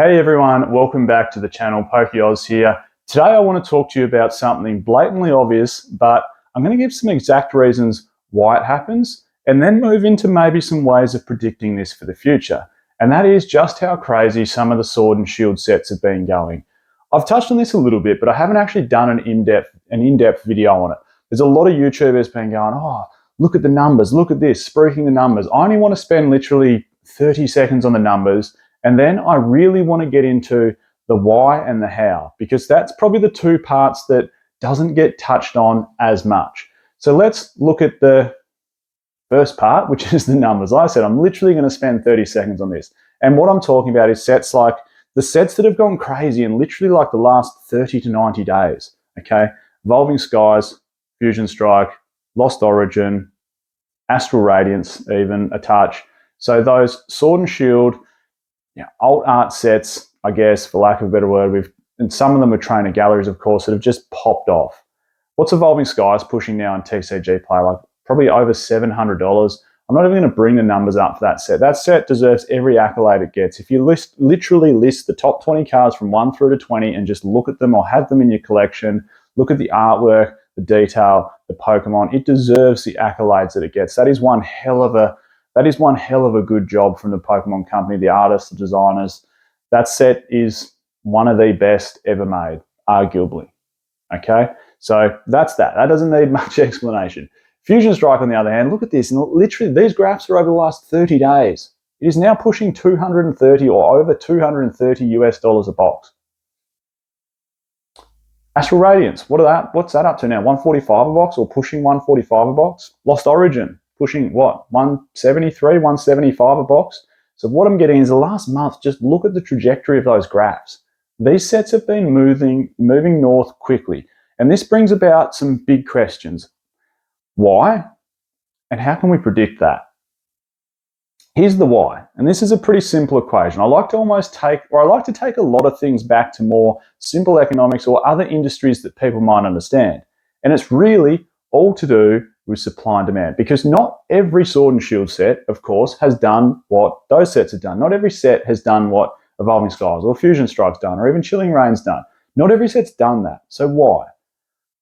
Hey everyone, welcome back to the channel. PokeOz here. Today I want to talk to you about something blatantly obvious, but I'm going to give some exact reasons why it happens and then move into maybe some ways of predicting this for the future. And that is just how crazy some of the Sword and Shield sets have been going. I've touched on this a little bit, but I haven't actually done an in-depth video on it. There's a lot of YouTubers been going, oh, look at the numbers, look at this, spruiking the numbers. I only want to spend literally 30 seconds on the numbers. And then I really want to get into the why and the how, because that's probably the two parts that doesn't get touched on as much. So let's look at the first part, which is the numbers. Like I said, I'm literally going to spend 30 seconds on this. And what I'm talking about is sets like the sets that have gone crazy in literally like the last 30 to 90 days. Okay. Evolving Skies, Fusion Strike, Lost Origin, Astral Radiance, even a touch. So those Sword and Shield, alt art sets, I guess, for lack of a better word, and some of them are trainer galleries, of course, that have just popped off. What's Evolving Skies pushing now in TCG play? Like probably over $700. I'm not even going to bring the numbers up for that set. That set deserves every accolade it gets. If you literally list the top 20 cards from 1 through to 20 and just look at them or have them in your collection, look at the artwork, the detail, the Pokemon, it deserves the accolades that it gets. That is one hell of a good job from the Pokemon Company, the artists, the designers. That set is one of the best ever made, arguably. Okay, so that's that. That doesn't need much explanation. Fusion Strike, on the other hand, look at this. And literally, these graphs are over the last 30 days. It is now pushing 230 or over 230 US dollars a box. Astral Radiance, what's that up to now? 145 a box or pushing 145 a box? Lost Origin, pushing what, 173, 175 a box? So what I'm getting is the last month, just look at the trajectory of those graphs. These sets have been moving north quickly. And this brings about some big questions. Why? And how can we predict that? Here's the why. And this is a pretty simple equation. I like to take a lot of things back to more simple economics or other industries that people might understand. And it's really all to do with supply and demand, because not every Sword and Shield set, of course, has done what those sets have done. Not every set has done what Evolving Skies or Fusion Strike's done, or even Chilling Reign's done. Not every set's done that. So why?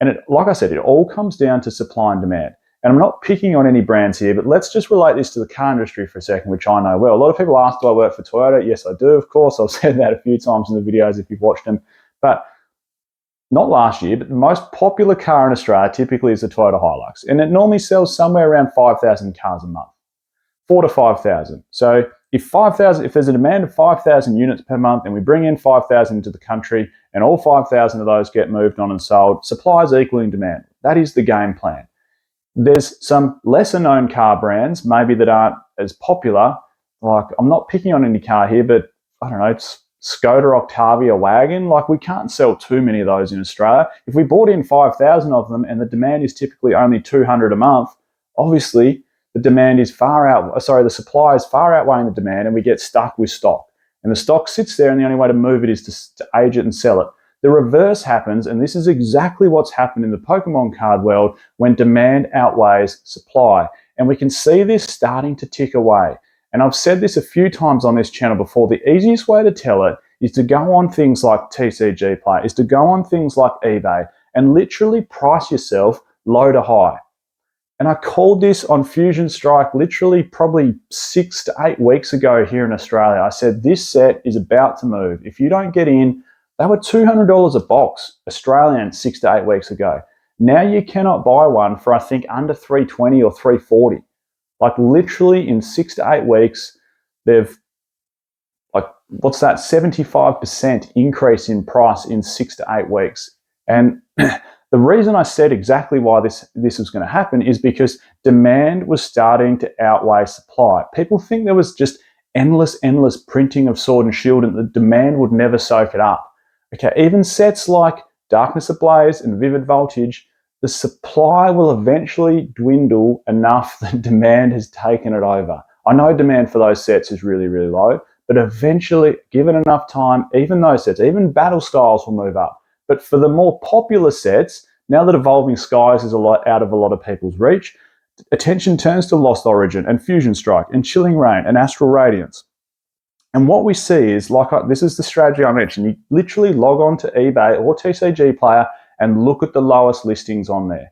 And like I said, it all comes down to supply and demand. And I'm not picking on any brands here, but let's just relate this to the car industry for a second, which I know well. A lot of people ask, do I work for Toyota? Yes, I do, of course. I've said that a few times in the videos if you've watched them. But not last year, but the most popular car in Australia typically is the Toyota Hilux. And it normally sells somewhere around 5,000 cars a month, 4,000 to 5,000. So if there's a demand of 5,000 units per month and we bring in 5,000 into the country and all 5,000 of those get moved on and sold, supply is equaling demand. That is the game plan. There's some lesser known car brands maybe that aren't as popular. Like, I'm not picking on any car here, but I don't know, it's Skoda Octavia wagon. Like, we can't sell too many of those in Australia. If we bought in 5,000 of them and the demand is typically only 200 a month, obviously the supply is far outweighing the demand, and we get stuck with stock. And the stock sits there, and the only way to move it is to age it and sell it. The reverse happens, and this is exactly what's happened in the Pokemon card world when demand outweighs supply. And we can see this starting to tick away. And I've said this a few times on this channel before. The easiest way to tell it is to go on things like TCG Play, is to go on things like eBay and literally price yourself low to high. And I called this on Fusion Strike literally probably 6 to 8 weeks ago here in Australia. I said, this set is about to move. If you don't get in, they were $200 a box, Australian, 6 to 8 weeks ago. Now you cannot buy one for, I think, under $320 or $340. Like, literally in 6 to 8 weeks, they've, like, what's that, 75% increase in price in 6 to 8 weeks. And the reason I said exactly why this was going to happen is because demand was starting to outweigh supply. People think there was just endless printing of Sword and Shield and the demand would never soak it up. Okay, even sets like Darkness Ablaze and Vivid Voltage, the supply will eventually dwindle enough that demand has taken it over. I know demand for those sets is really low, but eventually, given enough time, even those sets, even battle styles will move up. But for the more popular sets, now that Evolving Skies is out of a lot of people's reach, attention turns to Lost Origin and Fusion Strike and Chilling Reign and Astral Radiance. And what we see is, this is the strategy I mentioned. You literally log on to eBay or TCG Player and look at the lowest listings on there.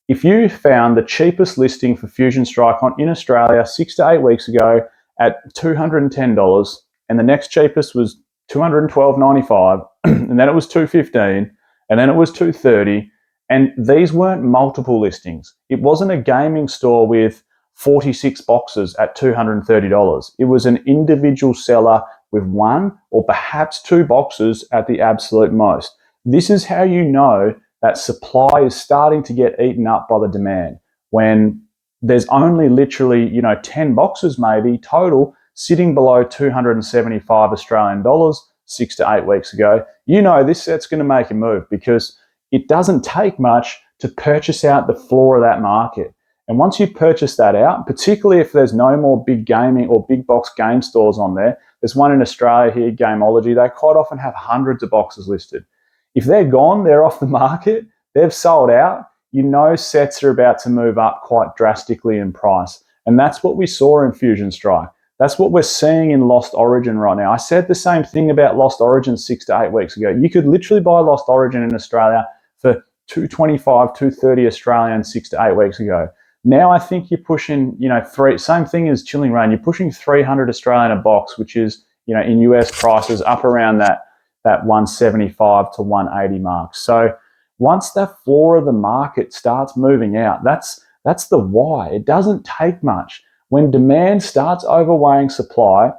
If you found the cheapest listing for Fusion Strike in Australia 6 to 8 weeks ago at $210, and the next cheapest was $212.95, and then it was $215, and then it was $230, and these weren't multiple listings. It wasn't a gaming store with 46 boxes at $230. It was an individual seller with one or perhaps two boxes at the absolute most. This is how you know that supply is starting to get eaten up by the demand, when there's only literally 10 boxes maybe total sitting below 275 Australian dollars 6 to 8 weeks ago. This set's going to make a move, because it doesn't take much to purchase out the floor of that market. And once you purchase that out, particularly if there's no more big gaming or big box game stores on there, there's one in Australia here, Gameology. They quite often have hundreds of boxes listed. If they're gone, they're off the market, they've sold out, sets are about to move up quite drastically in price. And that's what we saw in Fusion Strike. That's what we're seeing in Lost Origin right now. I said the same thing about Lost Origin 6 to 8 weeks ago. You could literally buy Lost Origin in Australia for $225, $230 Australian 6 to 8 weeks ago. Now I think you're pushing, same thing as Chilling Reign, you're pushing 300 Australian a box, which is, in US prices up around that 175 to 180 mark. So once that floor of the market starts moving out, that's the why. It doesn't take much. When demand starts overweighing supply,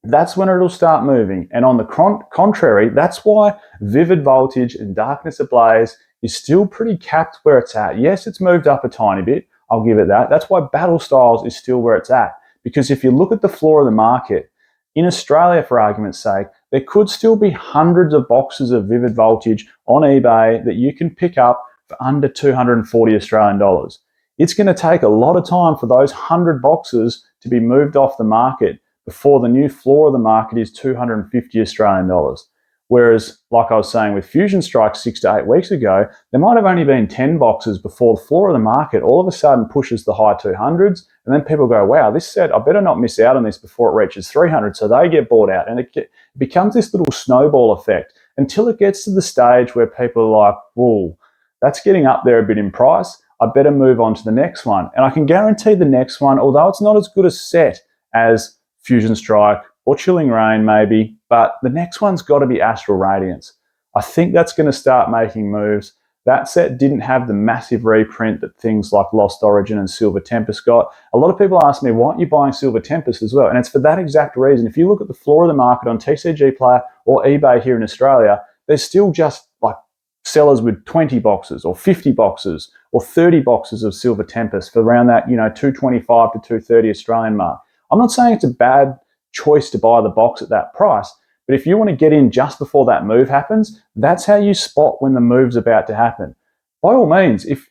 that's when it'll start moving. And on the contrary, that's why Vivid Voltage and Darkness Ablaze is still pretty capped where it's at. Yes, it's moved up a tiny bit. I'll give it that. That's why Battle Styles is still where it's at. Because if you look at the floor of the market, in Australia, for argument's sake, there could still be hundreds of boxes of Vivid Voltage on eBay that you can pick up for under 240 Australian dollars. It's going to take a lot of time for those 100 boxes to be moved off the market before the new floor of the market is 250 Australian dollars. Whereas, like I was saying with Fusion Strike 6 to 8 weeks ago, there might have only been 10 boxes before the floor of the market all of a sudden pushes the high 200s, and then people go, wow, this set, I better not miss out on this before it reaches 300, so they get bought out. And it becomes this little snowball effect until it gets to the stage where people are like, whoa, that's getting up there a bit in price, I better move on to the next one. And I can guarantee the next one, although it's not as good a set as Fusion Strike or Chilling Reign maybe, but the next one's got to be Astral Radiance. I think that's going to start making moves. That set didn't have the massive reprint that things like Lost Origin and Silver Tempest got. A lot of people ask me, why aren't you buying Silver Tempest as well? And it's for that exact reason. If you look at the floor of the market on TCG Player or eBay here in Australia, there's still just like sellers with 20 boxes or 50 boxes or 30 boxes of Silver Tempest for around that 225 to 230 Australian mark. I'm not saying it's a bad choice to buy the box at that price, but if you want to get in just before that move happens, that's how you spot when the move's about to happen. By all means, if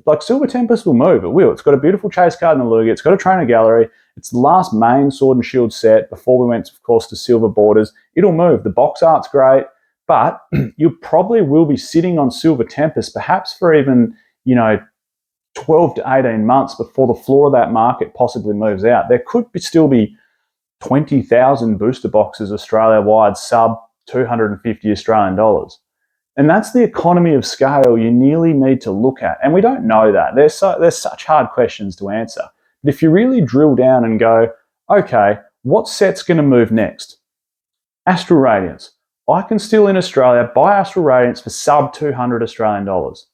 like Silver Tempest will move, it will. It's got a beautiful chase card in the Lugia, it's got a trainer gallery, it's the last main Sword and Shield set before we went, of course, to Silver Borders. It'll move. The box art's great, but you probably will be sitting on Silver Tempest perhaps for even 12 to 18 months before the floor of that market possibly moves out. There could still be 20,000 booster boxes Australia-wide sub 250 Australian dollars. And that's the economy of scale you nearly need to look at. And we don't know that. There's such hard questions to answer. But if you really drill down and go, okay, what set's going to move next? Astral Radiance. I can still in Australia buy Astral Radiance for sub 200 Australian dollars.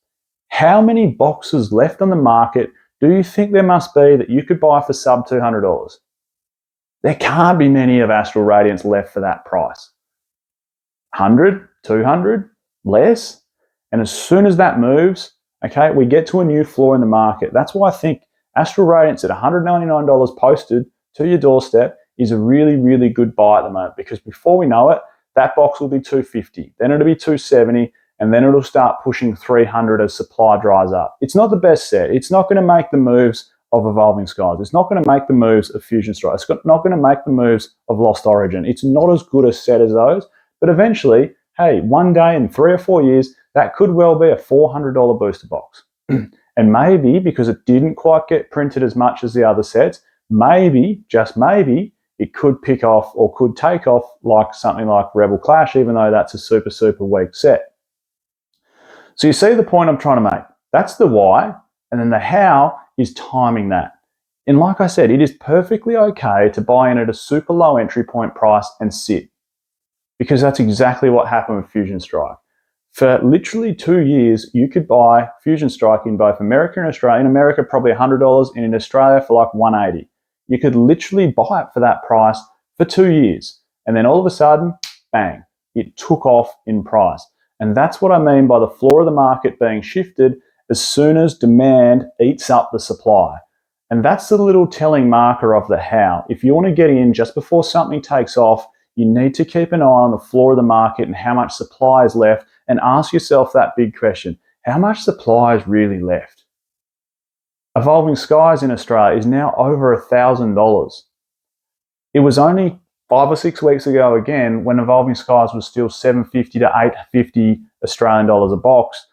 How many boxes left on the market do you think there must be that you could buy for sub $200? There can't be many of Astral Radiance left for that price. 100, 200, less. And as soon as that moves, okay, we get to a new floor in the market. That's why I think Astral Radiance at $199 posted to your doorstep is a really, really good buy at the moment, because before we know it, that box will be $250, then it'll be $270, and then it'll start pushing $300 as supply dries up. It's not the best set. It's not going to make the moves of Evolving Skies. It's not going to make the moves of Fusion Strike. It's not going to make the moves of Lost Origin. It's not as good a set as those, but eventually, hey, one day in 3 or 4 years, that could well be a $400 booster box. And maybe, because it didn't quite get printed as much as the other sets, maybe, just maybe, it could pick off or could take off like something like Rebel Clash, even though that's a super, super weak set. So you see the point I'm trying to make. That's the why, and then the how is timing that. And like I said, it is perfectly okay to buy in at a super low entry point price and sit, because that's exactly what happened with Fusion Strike. For literally 2 years, you could buy Fusion Strike in both America and Australia. In America, probably $100, and in Australia for like $180. You could literally buy it for that price for 2 years. And then all of a sudden, bang, it took off in price. And that's what I mean by the floor of the market being shifted as soon as demand eats up the supply. And that's the little telling marker of the how. If you want to get in just before something takes off, you need to keep an eye on the floor of the market and how much supply is left, and ask yourself that big question: how much supply is really left? Evolving Skies in Australia is now over $1,000. It was only 5 or 6 weeks ago again, when Evolving Skies was still $750 to $850 Australian dollars a box,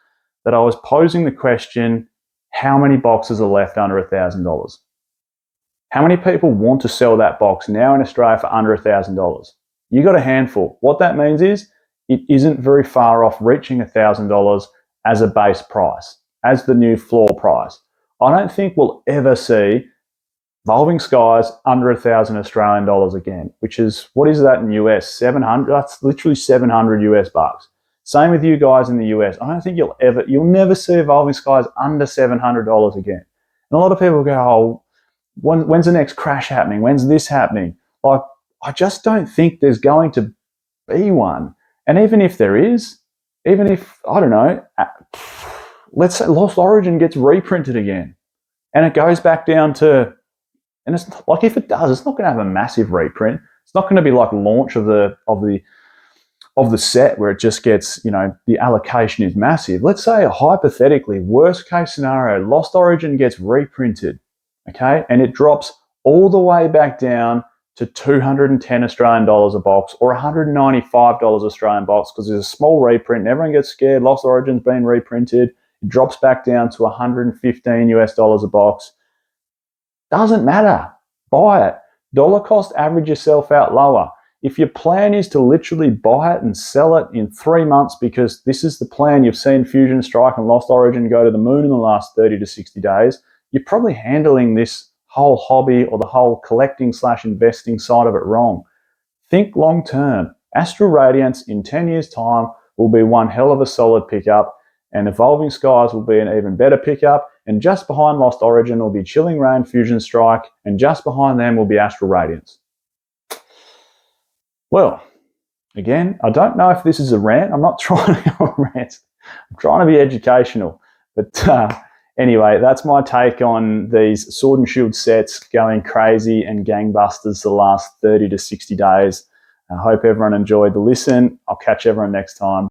that I was posing the question, how many boxes are left under $1,000? How many people want to sell that box now in Australia for under $1,000? You got a handful. What that means is it isn't very far off reaching $1,000 as a base price, as the new floor price. I don't think we'll ever see Evolving Skies under $1,000 Australian dollars again, which is, what is that in US? 700. That's literally 700 US bucks. Same with you guys in the US. I don't think you'll never see Evolving Skies under $700 again. And a lot of people go, oh, when's the next crash happening? When's this happening? Like, I just don't think there's going to be one. And even if there is, even if, I don't know, let's say Lost Origin gets reprinted again and it goes back down to, and it's like, if it does, it's not going to have a massive reprint. It's not going to be like launch of the set where it just gets, you know, the allocation is massive. Let's say, hypothetically, worst case scenario, Lost Origin gets reprinted, okay, and it drops all the way back down to 210 Australian dollars a box, or 195 Australian box, because there's a small reprint and everyone gets scared. Lost Origin's been reprinted. It drops back down to 115 US dollars a box. Doesn't matter. Buy it. Dollar cost average yourself out lower. If your plan is to literally buy it and sell it in 3 months, because this is the plan, you've seen Fusion Strike and Lost Origin go to the moon in the last 30 to 60 days, you're probably handling this whole hobby or the whole collecting/investing side of it wrong. Think long term. Astral Radiance in 10 years' time will be one hell of a solid pickup, and Evolving Skies will be an even better pickup, and just behind Lost Origin will be Chilling Reign, Fusion Strike, and just behind them will be Astral Radiance. Well, again, I don't know if this is a rant. I'm not trying to go a rant. I'm trying to be educational. But anyway, that's my take on these Sword and Shield sets going crazy and gangbusters the last 30 to 60 days. I hope everyone enjoyed the listen. I'll catch everyone next time.